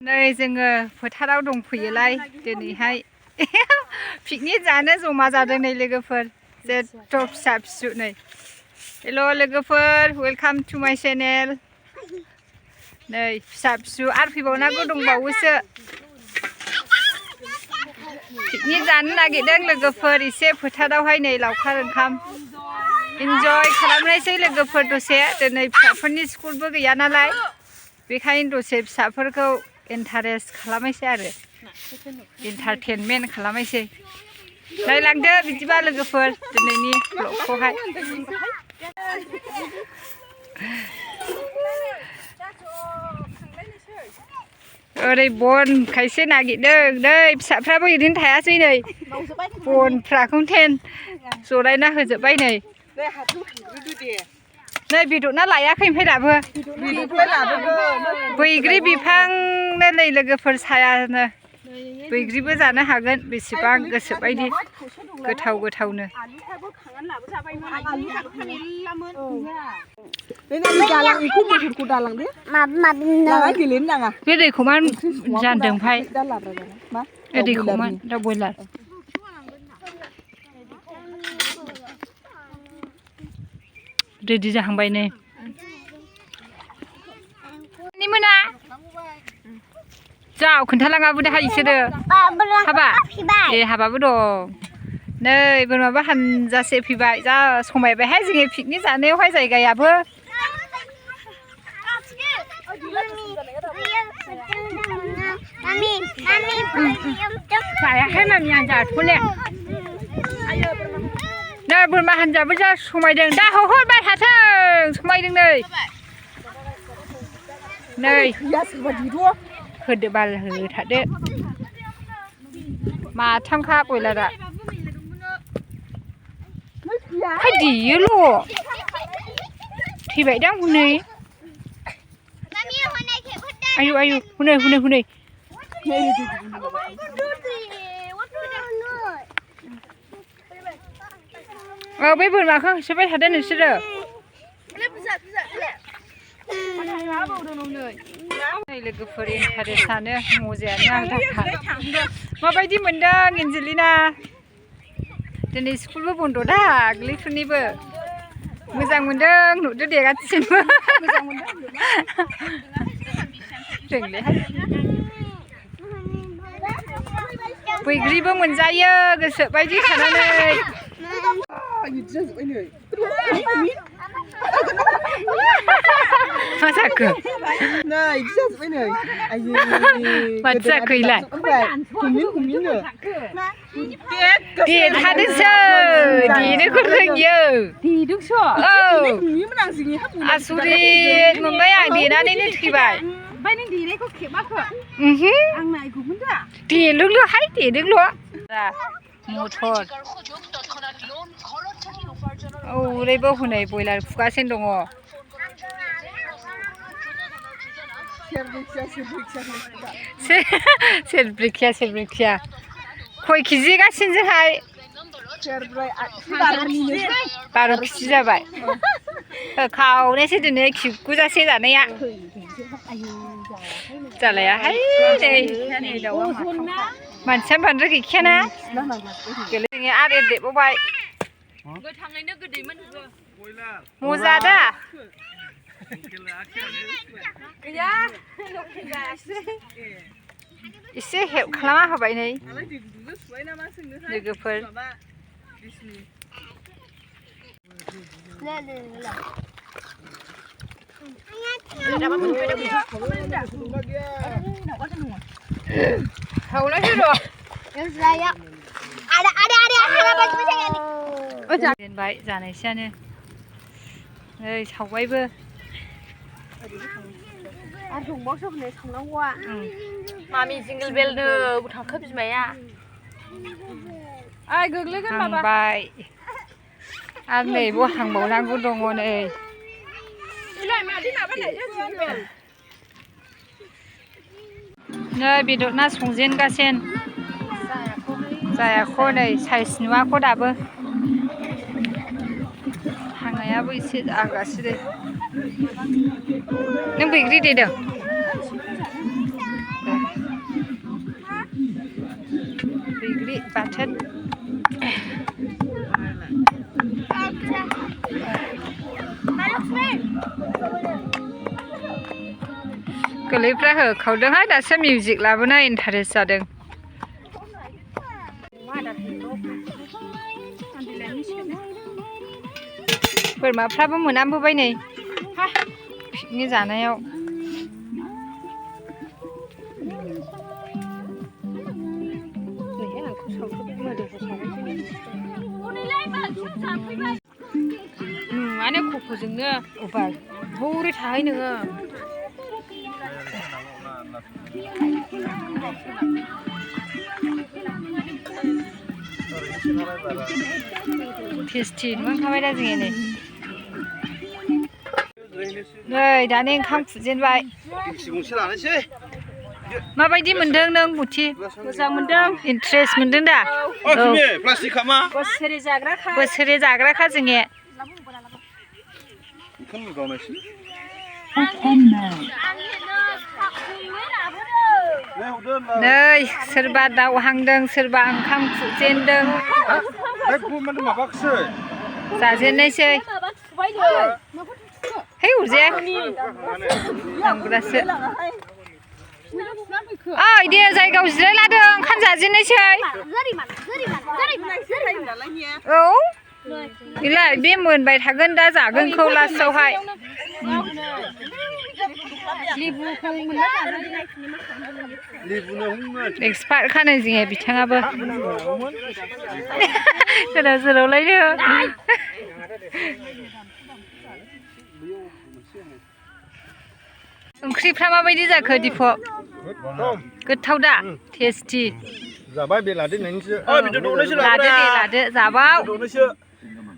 नै जोङो फोथाराव दंफैयोलाय दिनैहाय पिकनिक जानो जमा जादों नै लोगोफोर जेथ' फिसा फिसौ नै हेल' लोगोफोर वेलकाम टु माय चेनेल नै फिसा फिसौ आरो फैबावनांगौ दंबावोसो पिकनिक जानो नागिरदों लोगोफोर एसे फोथारावहाय नै लावखार ओंखाम इन्जय खालामनायसै लोगोफोर दसे दिनै फिसाफोरनि स्कुलबो गैया नालाय बेखायनो दसे फिसाफोरखौ इन्टारेस्ट खालामैसै आरो इन्टारटेनमेन्ट खालामैसै नायलांदो बिदिबा लोगोफोर दिनैनि ब्लगखौहाय ओरै बन खायसे नागिरदों नै फिसाफ्राबो ओरैनो थायासै नै बनफ्राखौनो जरायना होजोब्बाय नै नै बेदरना लायाखै ओमफ्राय दाबो बैग्रि बिफां नै लोगोफोर सायानो बैग्रिबो जानो हागोन बेसेबां गोसो बायदि गोथाव गोथावनो बे दैखौ मा जानदों ओमफ्राय बे दैखौ मा दाउ बयलार रेडि जाहांबाय नै मोना जाव खोन्थालाङाबो दाहाय इसोरो हाबा ए हाबाबो दं नै बोरमाबो हानजासे फैबाय जा समायबायहाय जोङो पिकनिक जानायावहाय जायगायाबो जायाखै मामि आं जाथ'ले नै बोरमा हानजाबो जा समायदों दा हरबाय थाथों समायदों नै होदो बाल होथारदो माथामखा बयलारा ओमफ्राय देयोल' थैबायदां हनै आयु आयु हनै हनै हनै औ बै बोरमाखौ होसोबाय थादो नोंसोरो लोगोफोर इन्टारेस्टआनो मजायानो आलदाखा माबायदि मोनदों एन्जेलिना दिनै स्कुलबो बन्द' दा गोरलैफोरनिबो मोजां मोनदों नुदो दे गासिबो बैग्रिबो मोनजायो गोसो बायदि थानानै मा जाखो माथो जाखैलाय देथादोंसो देनोखौ रोंयो आसुरित मोनबाय आं देनानैनो थैबाय देलोंल'हाय देदोंल' मटर ओरैबो हनै बयलार फुगासिनो दङ सेरब्रैखिया खय केजि गासिनो जोंहाय 12 केजि जाबाय खावनोसै दिनै खिबुजासे जानाया जालायाहाय नै मानसियानो बांद्राय गैखायाना जोङो आरो देरबावबाय गोथाङैनो गोदैमोन मजा दा गैया एसे हेल्प खालामना होबाय नै लोगोफोर दोनबाय जानायसैयानो नै सावबायबो आरो दंबावसो हनै सावनांगौआ मामि जिंगल बेलनो थांखो बिमाया ओइ गोग्लैगोन हांबाय आरो नै बेयाव हांबावनांगौ दङ नै नै बेदरना संजेनगासिनो जायाखै नै साइज नुवाखै दाबो हांनायाबो एसे जागासिनो नों बैग्रि देदों बाथोन गोरलैफ्रा होखावदोंहाय दासो मिउजिक लाबोना इन्टारेस्ट जादों बोरमाफ्राबो मोनामबोबाय नै पिकनिक जानायाव नुवानो खख'जोंनो अबार हरै थाहै नोङो टेस्टि मोनखाबाय दा जोङो नै दानि ओंखाम खुजेनबाय माबायदि मोनदों नों बुथि मोजां मोनदों इन्ट्रेस्ट मोनदों दा बोसोरे जाग्राखा जोङो नै सोरबा दाउ हांदों सोरबा ओंखाम खुजेनदों जाजेननायसै है उरजाया नांगौदासो ओइ दे जायगायाव जिरायलादों ओंखाम जाजेननायसै औ गैला बे मोनबाय थागोन दा जागोनखौ लास्टआवहाय एक्सपार्ट खानो जोङो बिथाङाबो गोदाव सोरावलायनो ओंख्रिफ्रा माबायदि जाखो दिपक गोथाव दा टेस्टि जाबाय बे लादो नोंसो लादो दे लादो जाबाव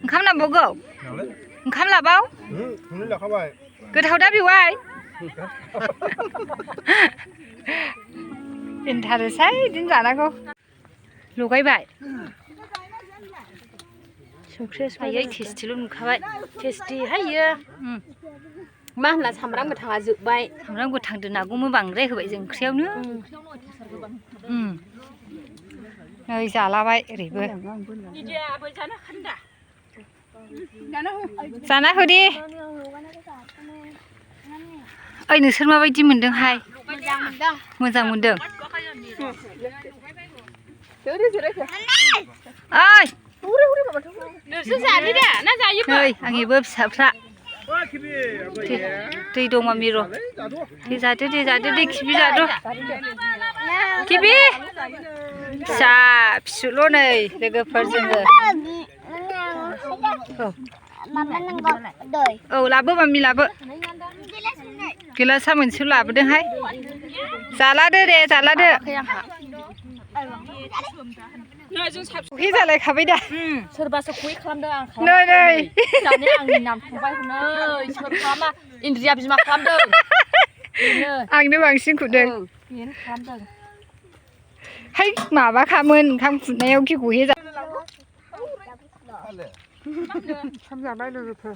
ओंखाम नांबावगौ ओंखाम लाबाव गोथाव दा बेवाय इन्टारेस्टहाय बिदिनो जानांगौ लगायबाय संख्रि सायै टेस्टिल' नुखाबाय टेस्टि हायो मा होनला सामब्राम गोथाङा जोब्बाय सामब्राम गोथां दोनागौमोन बांद्राय होबाय जों ओंख्रियावनो नै जालाबाय ओरैबो जाना हो दे ओइ नोंसोर माबायदि मोनदोंहाय मोजां मोनदों ओइ नोंसोर जानो दा ना जायो नै आंनिबो फिसाफ्रा दै दङ मिर' दे जादो दे खिबि जादो खिबि फिसा फिसौल' नै लोगोफोर जोङो औ लाबो मामि लाबो गिलासा मोनसेल' लाबोदोंहाय जालादो दे जालादो सखि जालायखाबाय दा सोरबासो ख'इ खालामदों आं नै दानि आंनि नाम थांबाय हनै सोर खालामा इन्द्रिया बिमा खालामदों आंनो बांसिन खुदों बेनो खालामदों हाय माबाखामोन ओंखाम खुरनायाव खि गयो ओंखाम जाबाय लोगोफोर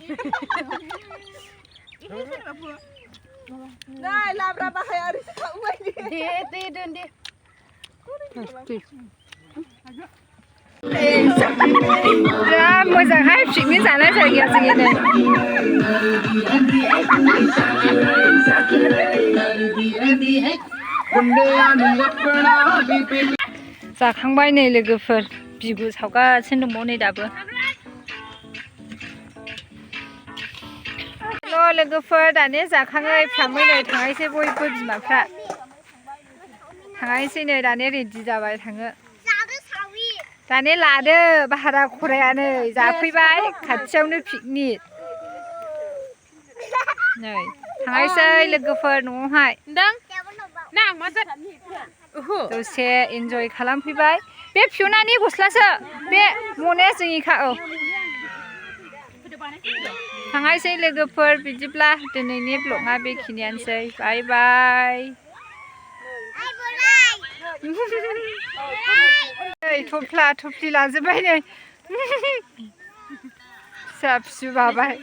नै लाब्रा बाहाय आरो दे दोन दे बिराद मोजांहाय पिकनिक जानाय जायगाया जोंनि जाखांबाय नै लोगोफोर बिगु सावगासिनो दंबावो नै दाबो लोगोफोर दानिया जाखाङै फ्रामै नै थांनायसै बयबो बिमाफ्रा थांनायसै नै दानिया रेडि जाबाय थाङो दाने लादो भारा खराया नै जाफैबाय खाथियावनो पिकनिक नै थांनायसै लोगोफोर न'आवहाय दसे इन्जय खालामफैबाय बे फिउनानि गस्लासो बे मनाया जोंनिखा औ थांनायसै लोगोफोर बिदिब्ला दिनैनि ब्लगआ बेखिनियानोसै बाय बाय नै थफ्ला थफ्लि लाजोब्बाय नै फिसा फिसौ बाबाय